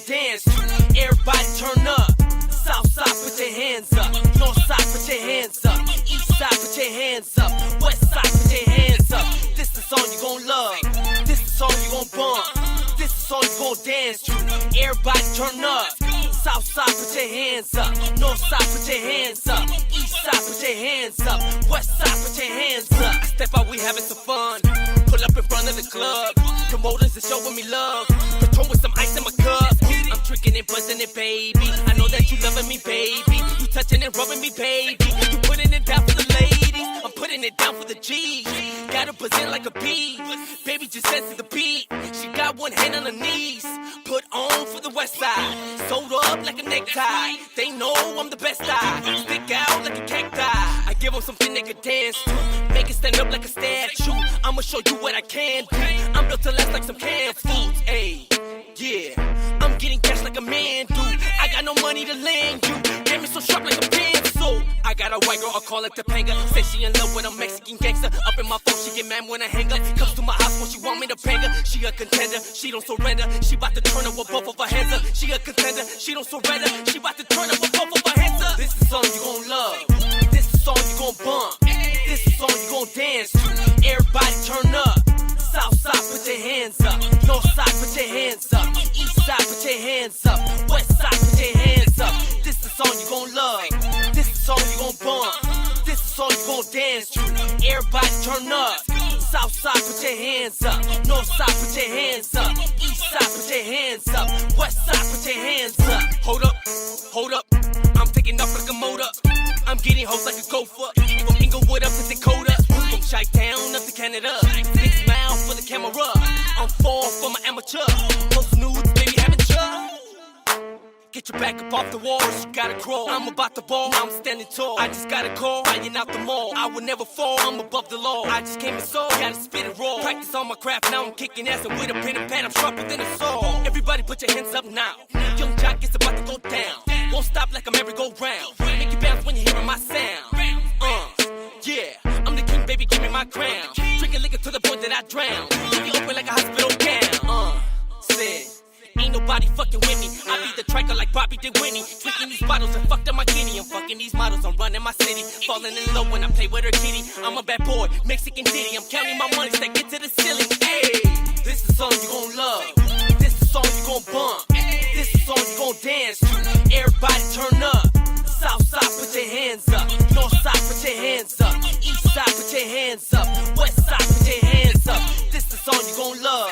dance to. Everybody turn up. South side, put your hands up. North side, put your hands up. East side, put your hands up. West side, put your hands up. This the song you gon' love. This the song you gon' bump. This the song you gon' dance to. Everybody turn up. South side, put your hands up. North side, put your hands up. East side, put your hands up. West side, put your hands up. Step out, we having some fun. Pull up in front of the club. Promoters is showing me love. Patron with some ice in my cup. I'm drinking and buzzing it, baby. I know that you loving me, baby. You touching and rubbing me, baby. You putting it down for the ladies. I'm putting it down for the G's. Gotta present like a bee. Baby just sense the beat. She got one hand on her knees. Put on for the west side. Sewed up like a necktie. They know I'm the best I. Stick out like a cacti. I give them something they could dance to. Make it stand up like a statue. I'ma show you what I can do. I'm built to last like some canned foods. Ayy, yeah. I'm getting cash like a man do. I got no money to lend you. Get me so sharp like a pencil. I got a white girl, I call it Topanga. Say she in love with a Mexican gangster. Up in my phone, she get mad when I hang up. Comes to my house when she want me to bang her. She a contender, she don't surrender. She bout to turn her with both of her hands up. She a contender, she don't surrender. She bout to turn her with both of her hands up. This is the song you gon' love. This is the song you gon' bump. This is the song you gon' dance to. Everybody turn up. South side, put your hands up. North side, put your hands up. East side, put your hands up. West side, put your hands up. This the song you gon' love. This the song you gon' bump. This the song you gon' dance to. Everybody turn up. South side, put your hands up. North side, put your hands up. East side, put your hands up. West side, put your hands up. Hold up, hold up. I'm taking off like a motor. I'm getting hoes like a gopher. From Inglewood up to Dakota. From Chi-Town up to Canada. Big smile for the camera. I'm fall for my amateur. Post nudes, baby, having trouble. Get your back up off the walls, you gotta crawl. I'm about to ball, now I'm standing tall. I just got a call, flying out the mall. I will never fall, I'm above the law. I just came and saw, gotta spit it raw. Practice on my craft, now I'm kicking ass. And with a pen and pad, I'm sharper than a saw. Everybody put your hands up now. Young jock is about to go down. Won't stop like a merry-go-round. Make you bounce when you're hearing my sound. Yeah, I'm the king, baby, give me my crown. Drinking liquor to the point that I drown. Leave you open like a hospital gown. Said, ain't nobody fucking with me. I beat the tracker like Bobby did Winnie. Drinking these bottles and fucked up my kidney. I'm fucking these models, I'm running my city. Falling in love when I play with her kitty. I'm a bad boy, Mexican ditty. I'm counting my money, stack it to the ceiling. Hey, this is the song you gon' love. This is the song you gon' bump. This is the song you gon' dance to. Everybody turn up. South side, put your hands up. North side, put your hands up. East side, put your hands up. West side, put your hands up. This the song you gon' love.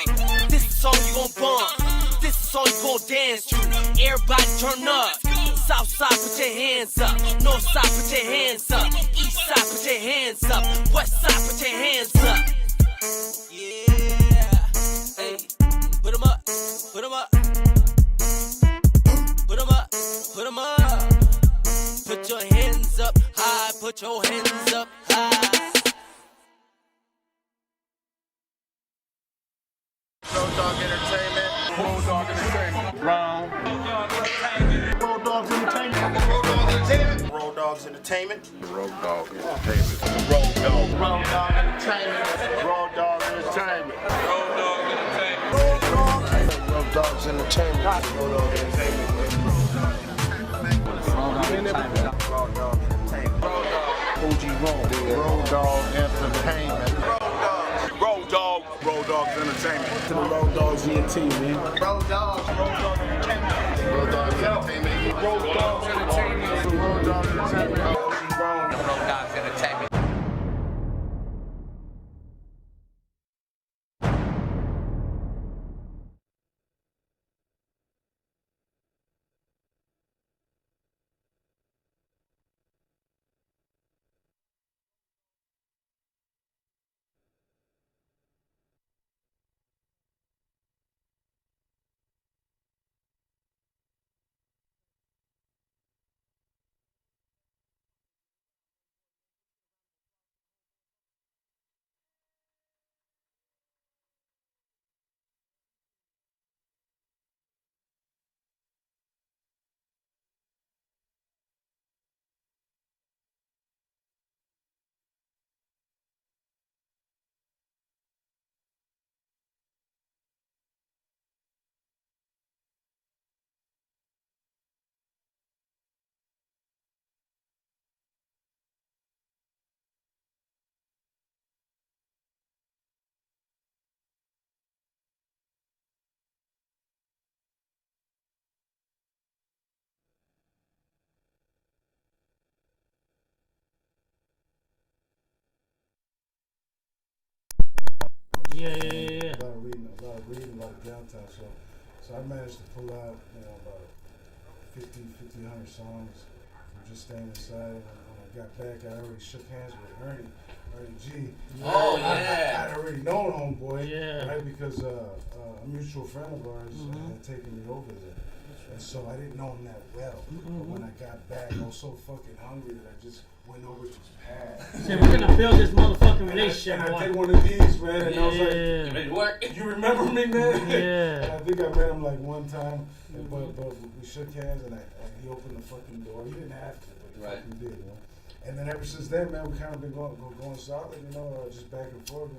This the song you gon' bump. This the song you gon' dance to. Everybody turn up. South side, put your hands up. North side, put your hands up. East side, put your hands up. West side, put your hands up. Yeah. Hey, put 'em up. Put 'em up. Put 'em up. Put 'em up. Put your hands up high, put your hands up high. Rowdoggs Entertainment. Rowdoggs Entertainment. Rowdoggs Entertainment. Rowdoggs Entertainment. Rowdoggs Entertainment. Rowdoggs Entertainment. Rowdoggs Entertainment. Rowdoggs Entertainment. Rowdoggs Entertainment. Rowdoggs Entertainment. OG Rowdoggs Entertainment. Rowdoggs Entertainment. To the Rowdoggs ENT, man. Rowdoggs Entertainment. Rowdoggs Entertainment. Rowdoggs Entertainment. Rowdoggs Entertainment. Rowdoggs Entertainment. Yeah. A lot of reading, a lot of downtime. So I managed to pull out, about 50, 100 songs from just staying inside. And when I got back, I already shook hands with Ernie G. Oh, I'd yeah. already known homeboy, Yeah. right? Because a mutual friend of ours had taken me over there. And so I didn't know him that well. But when I got back, I was so fucking hungry that I just went over to his pad. So we're gonna build this motherfucking relationship. And I boy. did one of these, man, and I was like, You ready to work? you remember me, man? Yeah. And I think I met him like one time, but we shook hands and he opened the fucking door. He didn't have to, but he fucking did, And then ever since then, man, we kind of been going solid, just back and forth,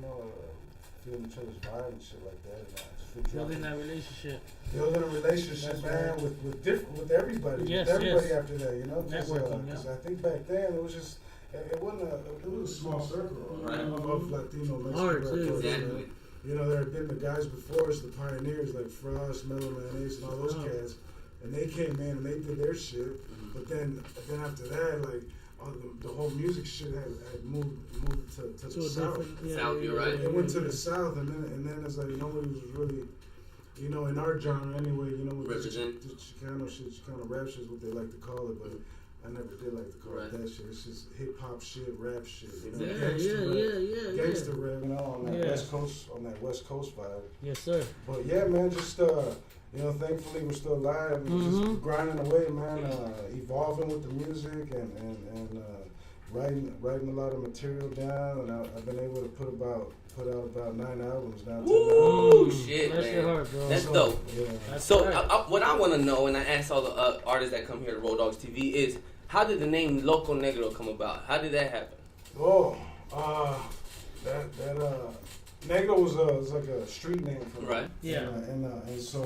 feeling each other's vibe and shit like that. And just Building that relationship. Building a relationship, man, with everybody. Yes, with everybody yes. after that, Networking, Because I think back then it was just, it was a small circle of Latino Mexican Art, too. rappers, Exactly. man. There had been the guys before us, the pioneers like Frost, Mellow Mayonnaise, and all those cats, and they came in and they did their shit. But then after that, like the whole music shit had moved to the south. South, you're right. It went to the south, and then it's like nobody was really, in our genre anyway. With Represent. the Chicano shit, Chicano rap shit is what they like to call it, but I never did like to call it that shit. It's just hip hop shit, rap shit. Gangster rap, on that West Coast vibe. Yes, sir. But yeah, man, just thankfully we're still alive. We're just grinding away, man. Evolving with the music and writing a lot of material down. And I've been able to put out about 9 albums now. Ooh, shit, Bless man. your heart, bro. That's dope. Yeah. That's So right. what I want to know, and I ask all the artists that come here to Rowdoggs TV, is how did the name Loco Negro come about? How did that happen? Oh, that Negro was like a street name for me. Right. Yeah. And so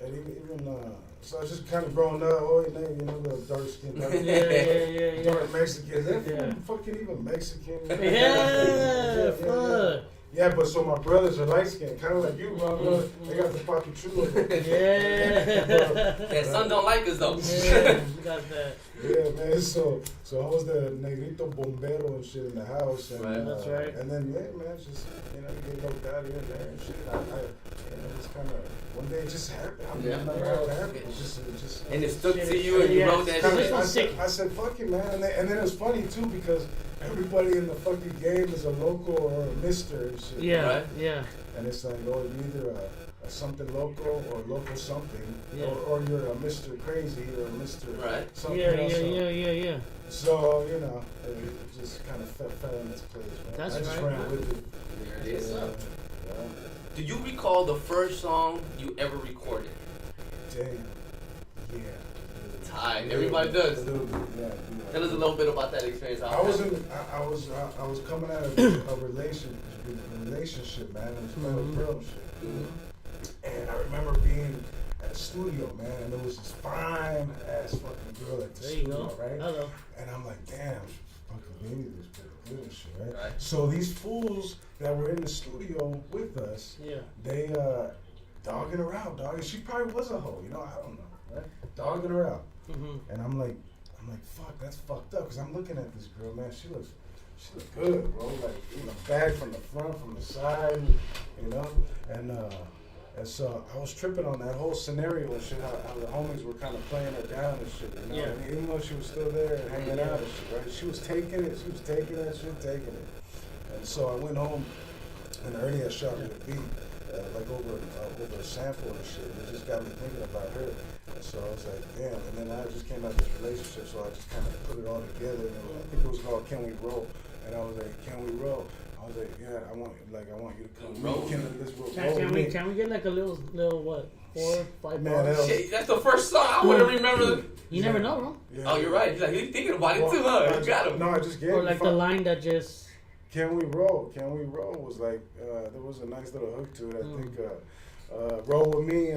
even so I was just kind of growing up. Oh, the dark skin, dark Mexican. They're fucking even Mexican. Yeah, fuck. Yeah, but so my brothers are light skinned, kind of like you, bro. They got the fucking true. Yeah. That son don't like us though. Yeah, you got that. Yeah, man. So I was the negrito bombero and shit in the house. And, Right. That's right. And then man, just you get looked out here and there and shit. It's kind of one day it just happened. I mean, Yeah. it never happened. It just. And it stuck to you, and you wrote that shit. I said, fuck it, man. And then it's funny too because everybody in the fucking game is a local or a mister and shit. Yeah, Right. yeah. And it's like, you're either a something local or local something, Yeah. or you're a Mr. Crazy or a Mr. Right. something Yeah. So, it just kind of fell in its place, man. That's I just right, ran man. with it. There it is. Yeah. Do you recall the first song you ever recorded? Damn. Yeah. Tight. Everybody does. A little bit, yeah. Tell us a little bit about that experience. I was coming out of a relationship, man. It was kind of real shit. And I remember being at a studio, man, and there was this fine ass fucking girl at the There you studio, go. right? Hello. And I'm like, damn, fucking baby, this pretty good and shit, right? Right. So these fools that were in the studio with us, Yeah. they dogging her out, dog. And she probably was a hoe, I don't know, right? Dogging her out. And I'm like, fuck, that's fucked up. Cause I'm looking at this girl, man. She looks good, bro. Like, bag from the front, from the side, And so I was tripping on that whole scenario and shit. How the homies were kind of playing her down and shit. Yeah. And even though she was still there and hanging out and shit, right? She was taking it. She was taking that shit, taking it. And so I went home and early I shot with a beat, like over a sample and shit. It just got me thinking about her. And so I was like, damn. And then I just came out of this relationship, so I just kind of put it all together. And I think it was called Can We Roll? And I was like, Can We Roll? I was like, yeah, I want you to come roll. Can we get like a little what, 4, 5 Man, bars? Shit, that's the first song I would have remembered. You never know, bro. Yeah. Oh, you're right. He's thinking about it too, huh? You got him. No, I just gave Or him like the line that just. Can We Roll? Can We Roll was like, there was a nice little hook to it. I think, roll with me,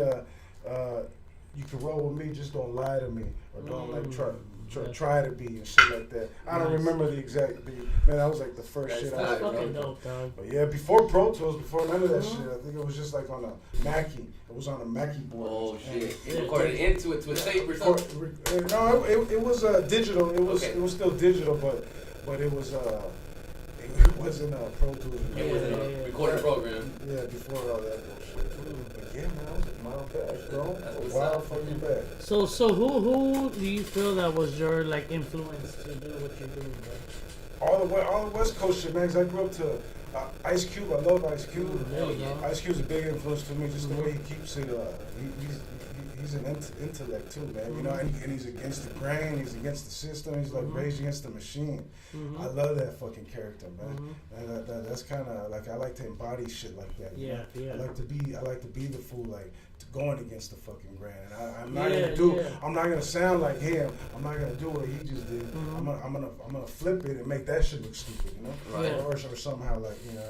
you can roll with me, just don't lie to me. Or don't try to be and shit like that. I don't remember the exact beat. Man, that was like the first shit I That's wrote. fucking dope, dog. But yeah, before Pro Tools, before none of that shit, I think it was just like on a Mackie. It was on a Mackie board. Oh shit! And You recorded into it to a tape or something. No, it was digital. It was Okay. it was still digital, but it was wasn't Pro Tools. It was a recording program. Yeah, before all that bullshit. But yeah, man, I was a mile back, bro. That's A what's while up. fucking back. So who do you feel that was your like influence to do what you're doing, bro? All the West Coast shit, man. 'Cause I grew up to Ice Cube. I love Ice Cube. There you go. Ice Cube's a big influence to me. Just the way he keeps it. He's an intellect too, man. You know, and he's against the grain. He's against the system. He's like Rage Against the Machine. I love that fucking character, man. And that's kind of like I like to embody shit like that. You know? Yeah. I like to be the fool, like going against the fucking grain. And I'm not gonna do. I'm not gonna sound like him. I'm not gonna do what he just did. I'm gonna flip it and make that shit look stupid, you know, Right. or somehow like you know,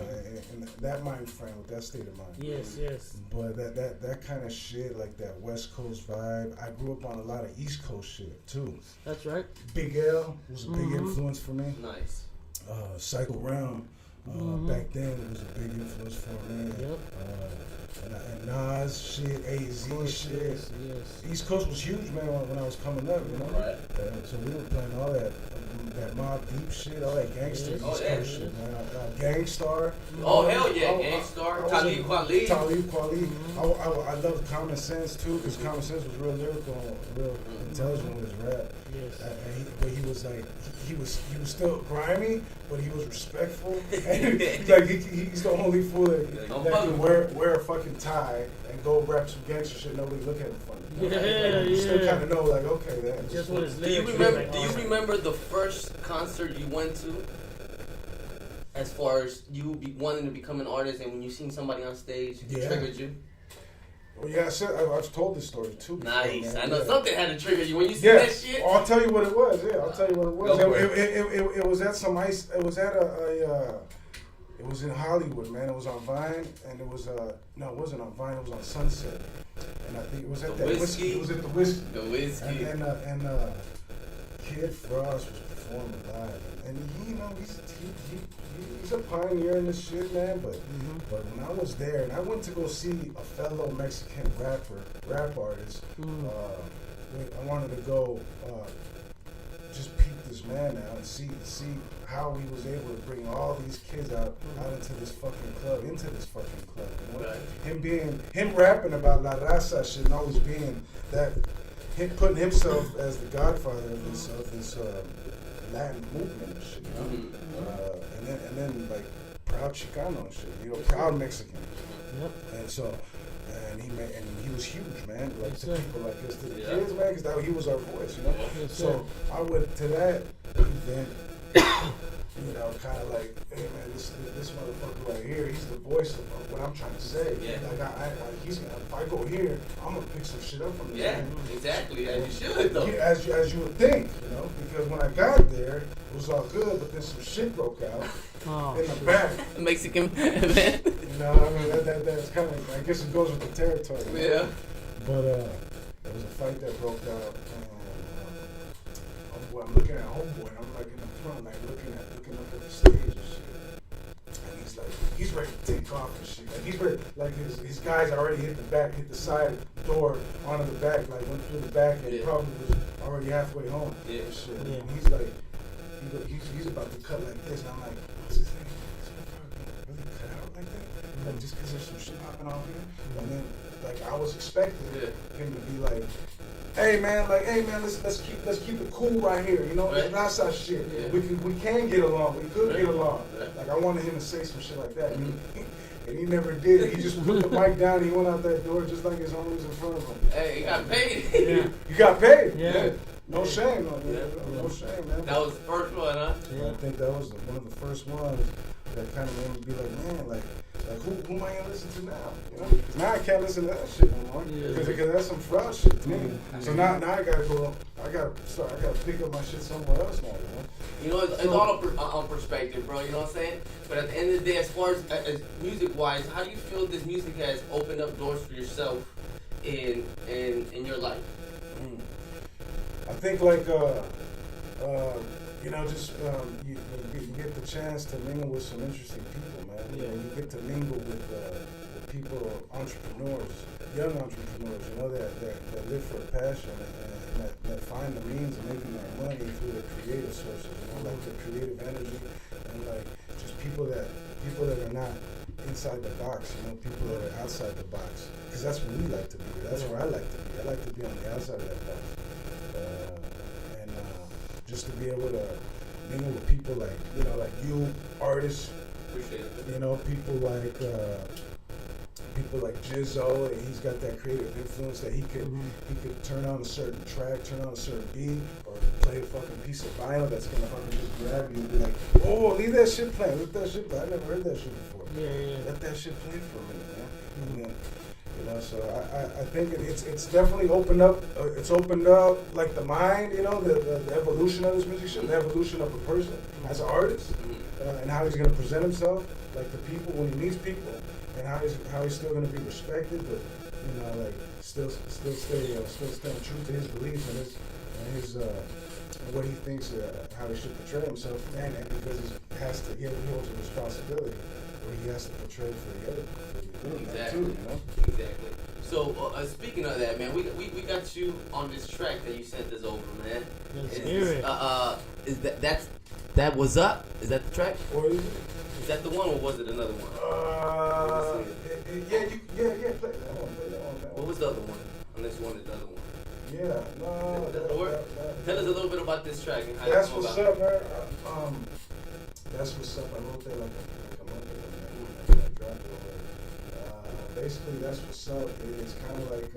in that mind frame with that state of mind. Yes. But that kind of shit, like that West Coast vibe. I grew up on a lot of East Coast shit too. That's right. Big L was a big influence for me. Nice. Cycle Round. Back then it was a big influence for me. Yep. And Nas shit, AZ shit. Yes. East Coast was huge, man, when I was coming up, you know. Right. So we were playing all that Mob Deep shit, all that gangster Yes. East Oh, yeah. Coast shit, man. Gangstar. Oh, hell yeah. I Gangstar. was Talib a- Kweli. Talib Kweli. I loved Common Sense too, because Common Sense was real lyrical, real intelligent with his rap. Yes. But he was like, he was still grimy, but he was respectful. And he's the only fool that can wear a fucking tie and go rap some gangster shit. Nobody look at him funny. You still kind of know, like, okay, that's Just what his Do you lyrics. remember the first concert you went to? As far as you wanting to become an artist, and when you seen somebody on stage, it triggered you. Well, yeah, I've told this story too. Before, Nice. man. I know something had to trigger you when you see Yeah. that shit. Oh, I'll tell you what it was. Yeah, I'll tell you what it was. Go for It was at some ice. It was at it was in Hollywood, man. It was on Vine, and it was no, it wasn't on Vine. It was on Sunset, and I think it was at The that Whiskey. It was at the Whiskey. The whiskey. And Kid Frost was performing live, and he, you know, he's a pioneer in this shit, man. But when I was there, and I went to go see a fellow Mexican rap artist, I wanted to go just peep this man out and see how he was able to bring all these kids out into this fucking club, you know? Right. Him rapping about La Raza shit and always being that, him putting himself as the godfather of this Latin movement and shit, you know? And then like proud Chicano and shit, you know, proud Mexican. Yep. And he was huge, man. Like Yes, to sir. people like us, to the Yeah. kids, man, because he was our voice, you know. Yes, sir. So I went to that event, you know, kind of like, hey man, this motherfucker right here, he's the voice of what I'm trying to say. Yeah. Like if I go here, I'm gonna pick some shit up from this. Yeah, man. exactly. As you should, though. Yeah, as you would think, you know, because when I got there, it was all good, but then some shit broke out in the back. Mexican event. You know, I mean that's kind of, I guess it goes with the territory. You know? Yeah. But there was a fight that broke out, and I'm looking at Homeboy, and I'm like in the front, like looking up at the stage and shit. And he's ready to take off and shit. Like he's ready, like his guys already hit the side door onto the back, like went through the back and probably was already halfway home. Yeah. And shit. Yeah. And he's like, he's about to cut like this, and I'm like, what's his name? Really cut out like that? Like just because there's some shit popping off here, and then like I was expecting him to be like, hey man, let's keep it cool right here, you know, it's not such shit. Yeah. We can get along, we could get along. Right. Like I wanted him to say some shit like that, and he never did. He just put the mic down, and he went out that door just like his homies in front of him. Hey, he got paid. Yeah. You got paid. Yeah. No shame, no, Yeah. no shame, man. That was the first one, huh? I think that was one of the first ones that kind of made me be like, man, like who am I gonna listen to now? You know, 'cause now I can't listen to that shit no more because that's some fraud shit to me. So now I gotta go. I gotta pick up my shit somewhere else now. You know, it's all on perspective, bro. You know what I'm saying? But at the end of the day, as far as music-wise, how do you feel this music has opened up doors for yourself in your life? I think like you know, just you get the chance to mingle with some interesting people, man. Yeah. You get to mingle with people, entrepreneurs, young entrepreneurs, you know, that live for a passion and that find the means of making their money through the creative sources, you know, like the creative energy and like just people that are not inside the box, you know, people that are outside the box. Because that's what we like to be. That's where I like to be. I like to be on the outside of that box. And just to be able to mingle with people like, you know, like you, artists, Appreciate it. you know, people like Jizzo, and he's got that creative influence that he could turn on a certain track, turn on a certain beat, or play a fucking piece of vinyl that's gonna fucking just grab you and be like, oh, leave that shit playing, let that shit play. I never heard that shit before. Yeah. Let that shit play for a minute, man. And then, you know, so I think it's definitely opened up. It's opened up like the mind, you know, the evolution of this musician, the evolution of a person as an artist, and how he's gonna present himself, like the people when he meets people, and how he's still gonna be respected, but you know, like still staying true to his beliefs and his what he thinks how he should portray himself, and because he holds a responsibility where he has to portray for the other. Exactly. Too, you know? Exactly. So speaking of that, man, we got you on this track that you sent us over, man. Let's hear it. Is that was up? Is that the track? Or is it? Is that the one, or was it another one? Yeah. Play that one. Man. What was the other one? Unless you wanted the other one. Yeah, no. Tell us a little bit about this track and how That's you feel what's about up, man. That's what's up. I wrote that like a month ago, man. I dropped it already. Basically, that's what's up. It's kind of like,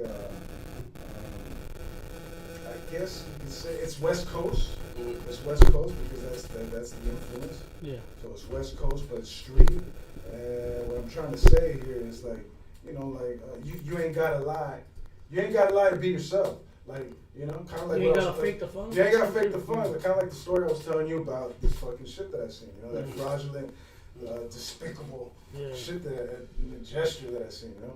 I guess you could say it's West Coast. Mm-hmm. It's West Coast because that's the influence. Yeah. So it's West Coast, but it's street. And what I'm trying to say here is like, you know, like you ain't gotta lie. You ain't gotta lie to be yourself. Like, you know, kind of like You ain't gotta fake the fun. You ain't gotta fake the fun. Kind of like the story I was telling you about this fucking shit that I seen. You know, that fraudulent, despicable shit that gesture that I seen. You know,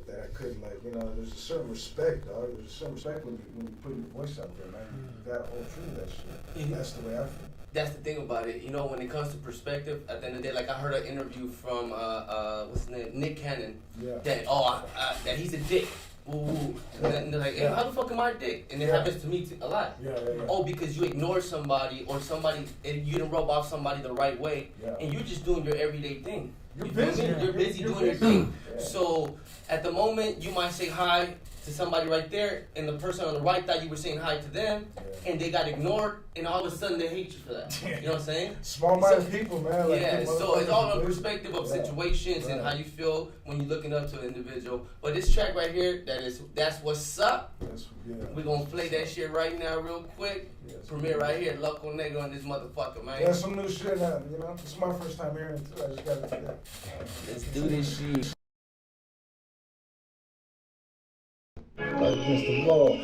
that I couldn't like. You know, there's a certain respect, dog. There's a certain respect when you put your voice out there, man. You gotta hold true to that shit. And that's the way I feel. That's the thing about it. You know, when it comes to perspective, at the end of the day, like I heard an interview from what's his name, Nick Cannon. Yeah. That he's a dick. Ooh. And they're like, hey, how the fuck am I a dick? And it happens to me a lot. Yeah. Oh, because you ignore somebody or and you didn't rub off somebody the right way, and you're just doing your everyday thing. You're busy. You're busy doing your thing. Yeah. So at the moment, you might say hi to somebody right there, and the person on the right thought you were saying hi to them, and they got ignored, and all of a sudden they hate you for that. You know what I'm saying? Small-minded people, man. Like, yeah, so it's all on perspective of situations and how you feel when you're looking up to an individual. But this track right here, that's what's up. We're gonna play that shit right now real quick. Premiere right here, Loco Negro and this motherfucker, man. Yeah, some new shit, you know? It's my first time hearing it, too. I just gotta do that. Let's do this shit. Against the wall,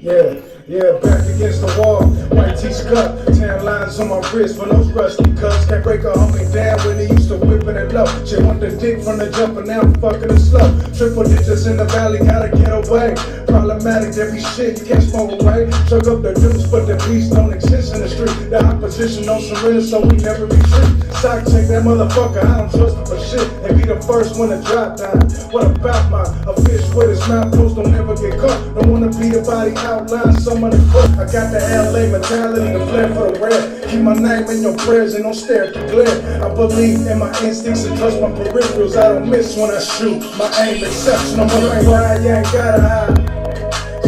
yeah, back against the wall. White T-scut, tan lines on my wrist for those rusty cuts. Can't break a homie down when he used to whipping it low. She want the dick from the jump and now I'm fucking it slow. Triple digits in the valley, gotta get away. Problematic, every shit you can't smoke away. Chug up the deuce, but the beast don't exist in the street. The opposition don't surrender, so we never retreat. Sock check that motherfucker, I don't trust him for shit. And be the first one to drop down. What about a fish with his mouth closed, don't never get caught. Don't wanna be the body outline, someone to cook. I got the LA mentality, the plan for the red. Keep my name in your prayers and don't stare at the glare. I believe in my instincts and trust my peripherals. I don't miss when I shoot. My aim exceptional, but I ain't ride, you ain't gotta hide.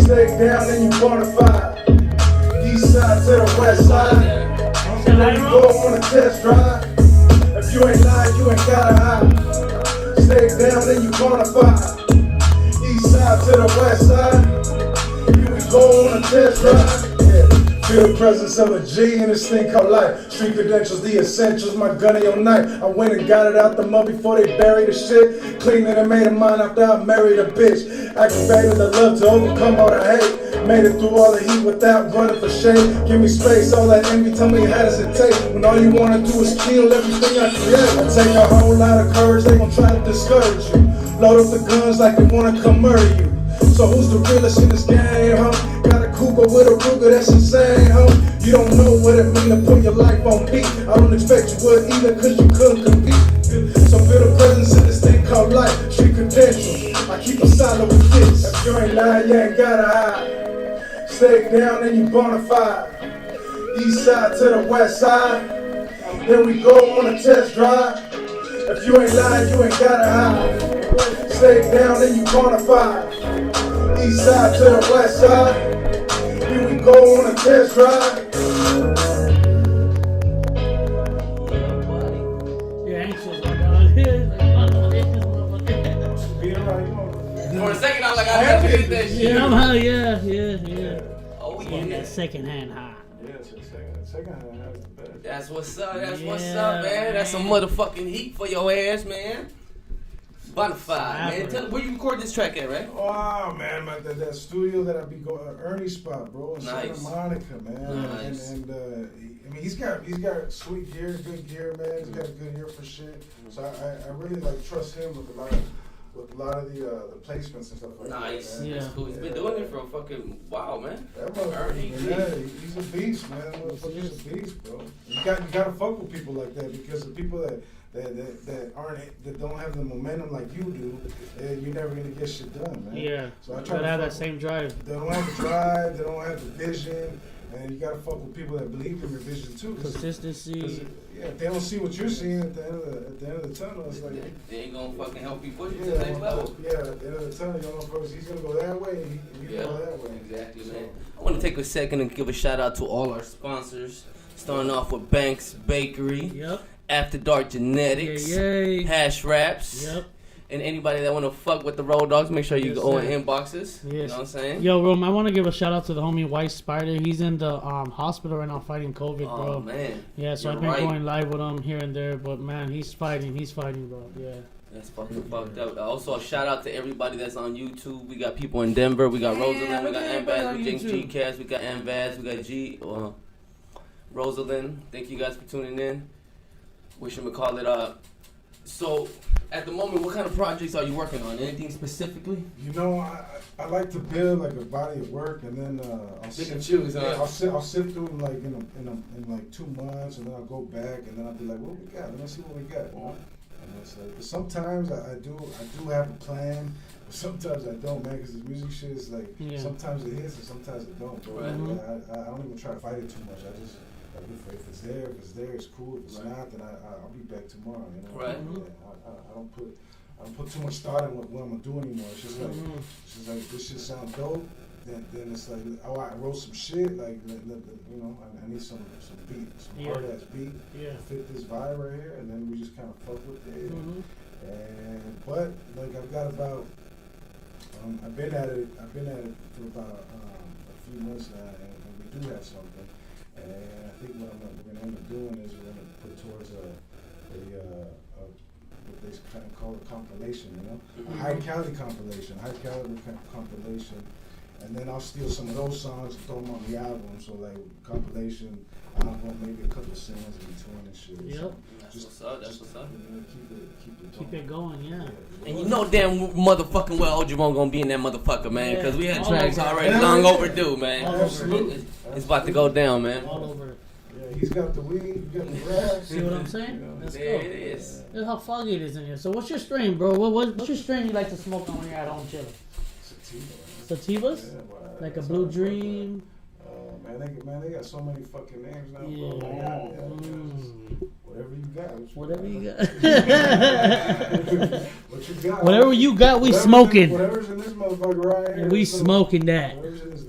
Stay down and you bonafide. East side to the west side. Go on a test drive. If you ain't lying, you ain't gotta hide. Stay down and you bonafide. East side to the west side. Here we go on a test drive. Feel the presence of a G in this thing called life. Street credentials, the essentials, my gun and your knife. I went and got it out the mud before they buried the shit. Cleaned it and made a mine after I married a bitch. Activated the love to overcome all the hate. Made it through all the heat without running for shade. Give me space, all that envy, tell me how does it taste. When all you wanna do is kill everything I create. I take a whole lot of courage, they gon' try to discourage you. Load up the guns like they wanna come murder you. So who's the realest in this game, huh? Got a cougar with a Ruger, that's insane, huh? You don't know what it mean to put your life on beat. I don't expect you would either, cause you couldn't compete. So feel the presence in this thing called life, street credential. I keep a solid with this. If you ain't lying, you ain't gotta hide. Stay down and you bonafide. East side to the west side. Then we go on a test drive. If you ain't lying, you ain't gotta hide. Stay down and you quantify. East side to the west side. Here we go on a test drive. You're anxious, my dog. For a second, I was like, I have to hit that shit. Yeah, I'm high. Yeah. Oh, On yeah. that second hand high. Yeah, it's a second hand. That's the best. That's what's up. That's what's Yeah, up, man. That's some man. motherfucking heat for your ass, man. Bonafide, man. Tell where you record this track at, right? Oh man, that studio that I be going, Ernie's spot, bro, in Nice. Santa Monica, man. Nice. And I mean, he's got sweet gear, good gear, man. He's got a good ear for shit. So I really like trust him with a lot of the placements and stuff like Nice. that. Man. That's cool. He's been doing it for a fucking while, man. That motherfucker, man, he's a beast, man. That motherfucker's a beast, bro. You gotta fuck with people like that because the people that don't have the momentum like you do, you're never gonna get shit done, man. Yeah. So I try to to have fuck that same drive. They don't have the drive, they don't have the vision, and you gotta fuck with people that believe in your vision too. Consistency. Yeah, if they don't see what you're seeing at the end of the tunnel, it's like They ain't gonna fucking help you push it yeah, to the next level. Yeah, at the end of the tunnel, you know, folks, he's gonna go that way, and you go that way. Exactly, man. I want to take a second and give a shout out to all our sponsors. Starting off with Banks Bakery, Yep. After Dark Genetics, Yay. Hash Wraps, Yep. and anybody that want to fuck with the Rowdoggs, make sure you Yes, go in sir. inboxes. You know Yes. what I'm saying? Yo, Rome, I want to give a shout out to the homie White Spider. He's in the hospital right now fighting COVID, Oh bro. man. Yeah, so You're I've been right. going live with him here and there, but man, he's fighting, bro. Yeah. That's fucking fucked up. Also, a shout out to everybody that's on YouTube. We got people in Denver. We got Rosalind. We got Ambaz. We got G-Cast. We got Ambaz. We got Rosalind. Thank you guys for tuning in. Wish him to call it up. So, at the moment, what kind of projects are you working on? Anything specifically? You know, I like to build like a body of work, and then I'll Pick and choose, huh? I'll sit through them like in like 2 months, and then I'll go back, and then I'll be like, what we got? Let me see what we got. You know? And it's like, but sometimes I do have a plan. But sometimes I don't, man, because the music shit is like sometimes it hits and sometimes it don't. Bro. Right. I don't even try to fight it too much. I just if it's there, it's cool. If it's not, then I'll be back tomorrow. You know. Right. Yeah, I don't put too much thought in what I'm gonna do anymore. It's just like this shit sounds dope. Then it's like, oh, I wrote some shit. Like, you know, I need some beat, some hard ass beat to fit this vibe right here, and then we just kind of fuck with it. But like I've got about, I've been at it for about a few months now, and we do have something. And I think what we're gonna end up doing is we're gonna put towards what they kind of call a compilation, you know, a high caliber compilation, and then I'll steal some of those songs and throw them on the album. So like compilation album, maybe a couple of singles in between and shit. Yep. So That's what's up. You know, Keep it going, yeah. And you know damn motherfucking well Jerome gonna be in that motherfucker, man, because we had All tracks over. already long overdue, man. Absolutely. It's about to go down, man. All over it. Yeah, he's got the weed, you got the rap. See what I'm saying? Let's There go. it is. Look how foggy it is in here. So what's your strain, bro? What's your strain you like to smoke on when you're at home chilling? Sativas? Yeah, well, Like a that's Blue all Dream? Man, they got so many fucking names now. Yeah. Bro. Whatever you got. Whatever you got. What you got? Whatever you got, we smoking. Whatever's in this motherfucker right here. We smoking that.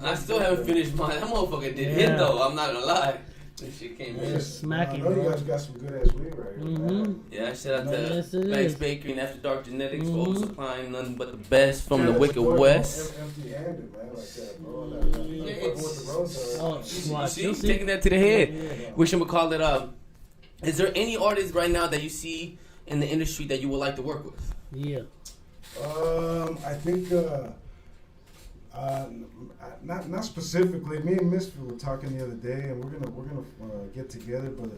I still haven't finished mine. That motherfucker did hit though. I'm not gonna lie. This shit came in. Just smacking, I know you bro. guys got some good ass weed right here. Yeah, shout out Yes, to it Banks is. Bakery and After Dark Genetics for supplying nothing but the best from the Yeah, Wicked support West. Empty-handed, man, like that, bro. Like, it's- with the Rowdoggs. Oh, You watch. see, You'll see. taking that to the head. Yeah. Wish him would call it up. Is there any artist right now that you see in the industry that you would like to work with? Yeah. I think not specifically. Me and Misfit were talking the other day, and we're gonna get together. But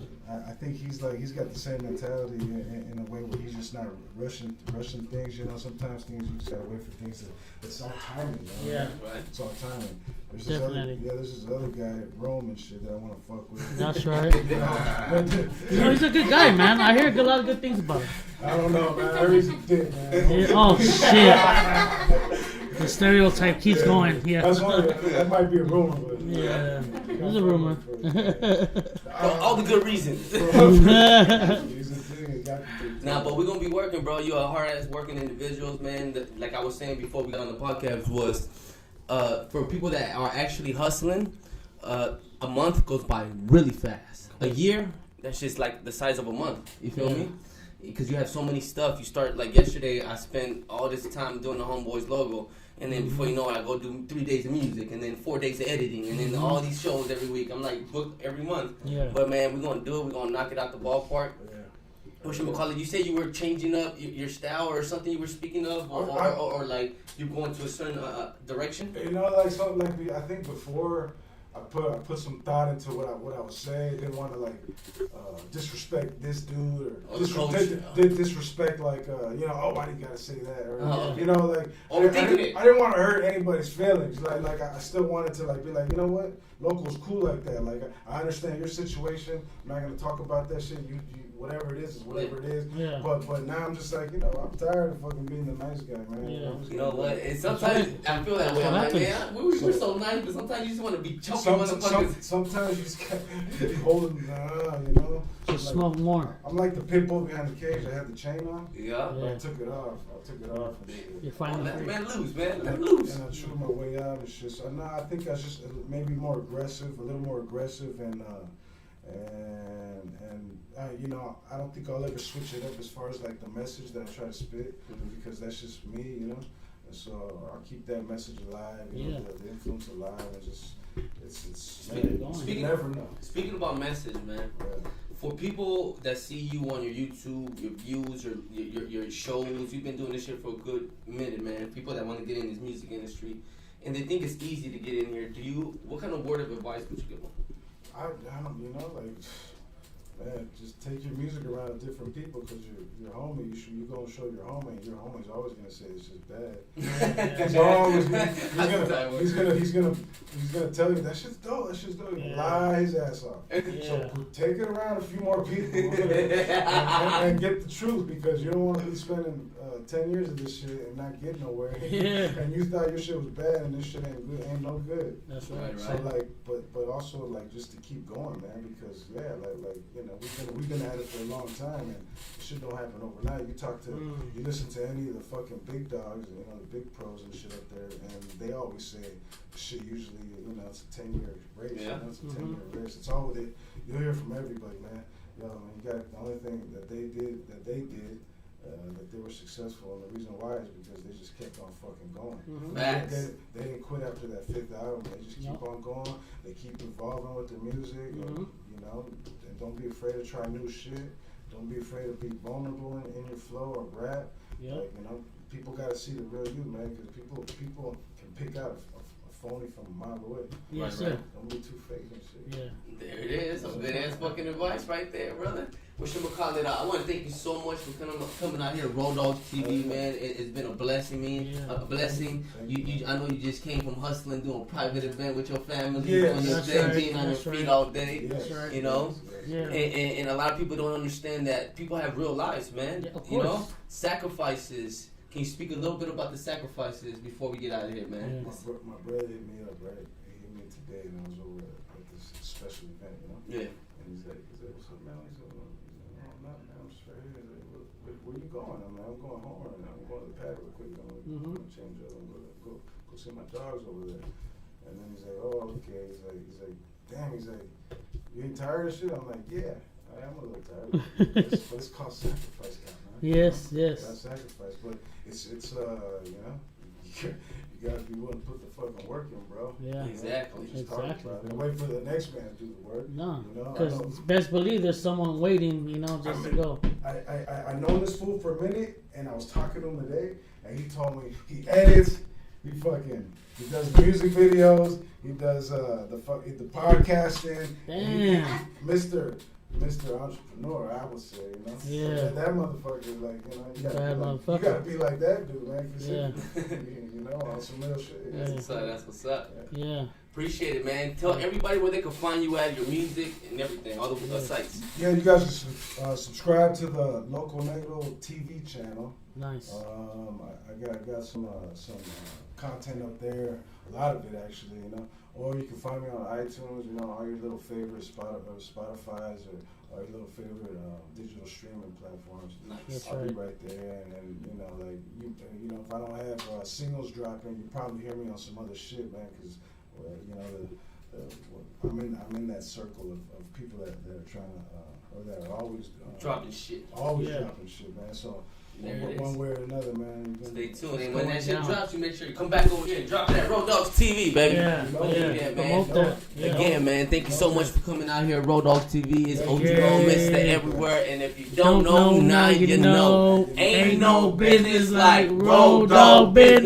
I think he's got the same mentality in a way where he's just not rushing things. You know, sometimes things you just gotta wait for things. It's all timing. You know? Yeah. Right. It's all timing. There's Definitely. there's this other guy, Rome and shit, that I want to fuck with. That's right. You know, he's a good guy, man. I hear a lot of good things about him. I don't know, man. I heard he's a dick, man. Yeah, oh, shit. The stereotype keeps going. Yeah. That's only, that might be a rumor, but Yeah. There's a rumor. For all the good reasons. Nah, but we're gonna be working, bro. You're a hard ass working individuals, man. Like I was saying before we got on the podcast, was for people that are actually hustling, a month goes by really fast. A year, that's just like the size of a month. You feel me? Because you have so many stuff. You start, like yesterday, I spent all this time doing the Homeboys logo. And then before you know it, I go do 3 days of music, and then 4 days of editing, and then all these shows every week. I'm like booked every month. Yeah. But man, we're gonna do it. We're gonna knock it out the ballpark. What should we call it? You say you were changing up your style or something you were speaking of, or like you're going to a certain direction. You know, like something like I think before. I put some thought into what I was saying. Didn't want to like disrespect this dude or disrespect like you know, why do you gotta say that, or you know, like I didn't want to hurt anybody's feelings. Like I still wanted to like be like, you know what, Loco's cool like that. Like I understand your situation. I'm not gonna talk about that shit. You whatever it is whatever it is. Yeah. But now I'm just like, you know, I'm tired of fucking being the nice guy, man. Yeah. You know what? And sometimes I feel that way. I'm like, man, we're so nice, but sometimes you just want to be choking motherfuckers. Sometimes you just can't be holding, you know. Just like, smoke more. I'm like the pit bull behind the cage. I had the chain on. Yeah. But I took it off. And shit. You're finally let the man loose, man. Let him loose. And I chewed my way out and shit. So now I think I just maybe more aggressive, a little more aggressive, and you know, I don't think I'll ever switch it up as far as like the message that I try to spit, because that's just me, you know. And so I'll keep that message alive, you know, the influence alive, and just it's you never know. Speaking about message, man. Yeah. For people that see you on your YouTube, your views, your shows, you've been doing this shit for a good minute, man. People that want to get in this music industry, and they think it's easy to get in here. What kind of word of advice would you give them? I don't, you know, like, man, just take your music around different people, because your homie, you gonna show your homie, and your homie's always gonna say it's just bad. He's gonna tell you that shit's dope. Lie his ass off. So take it around a few more people and get the truth, because you don't want to be spending 10 years of this shit and not get nowhere. And you thought your shit was bad, and this shit ain't no good. That's right. So like, but also like just to keep going, man, because like you know, we've been at it for a long time, and shit don't happen overnight. You listen to any of the fucking big dogs, you know, the big pros and shit up there, and they always say shit usually, you know, it's a 10-year race. Yeah. You know, it's a 10-year race. It's all with it. You'll hear from everybody, man. You know, you got the only thing that they did that they were successful, and the reason why is because they just kept on fucking going. They didn't quit after that 5th album. They just keep on going. They keep evolving with the music, and, you know, and don't be afraid to try new shit. Don't be afraid to be vulnerable in your flow or rap. Like, you know, people gotta see the real you, man, because people can pick out a phony from a mile away. Yes, sir. Don't be too fake and shit. Yeah. There it is. Some good ass fucking advice right there, brother. What should we call it out? I want to thank you so much for coming out here, Rowdoggs TV, man. It's been a blessing, man. A blessing. I know you just came from hustling, doing a private event with your family, doing your thing, being on your feet all day. You know, and a lot of people don't understand that people have real lives, man. You know, sacrifices. Can you speak a little bit about the sacrifices before we get out of here, man? My brother hit me up, right? He hit me today, and I was over at this special event, you know? Yeah. And he's like, what's up, man? He said, I'm not, man. I'm just right here. He's like, where you going? I'm like, I'm going home right now. I'm going to the pad real quick. I'm going to change up. I'm going to go see my dogs over there. And then he's like, oh, okay. He's like, damn. He's like, you ain't tired of shit? I'm like, yeah, I am a little tired. But it's called sacrifice, man. Yes. That's sacrifice, but it's you know, you gotta be willing to put the fucking work in, bro. Yeah, exactly. And wait for the next man to do the work. No, you know, because best believe there's someone waiting, you know, just to go. I know this fool for a minute, and I was talking to him today, and he told me he edits, he does music videos, he does the podcasting. Damn. Mr. Entrepreneur, I would say, you know. Yeah. That motherfucker is like, you know, you gotta be like that dude, man. You know, on some real shit. That's what's up. Yeah. Appreciate it, man. Tell everybody where they can find you at, your music and everything, all the sites. Yeah, you guys can subscribe to the Loco Negro TV channel. Nice. I got some content up there. A lot of it actually, you know. Or you can find me on iTunes, you know, all your little favorite Spotify's or your little favorite digital streaming platforms. Nice. I'll be right there, and then you know, like you know, if I don't have singles dropping, you probably hear me on some other shit, man, because you know, I'm in that circle of people that are trying to or that are always dropping shit. Always dropping shit, man. So. One way or another, man. Stay tuned. And when that shit drops, you make sure you come back over here and drop that Rowdoggs TV, baby. Man. Again, man, thank you so much for coming out here. Rowdoggs TV is OG Mr. Everywhere. And if you don't know, now you know. Ain't no business like Rowdogg business.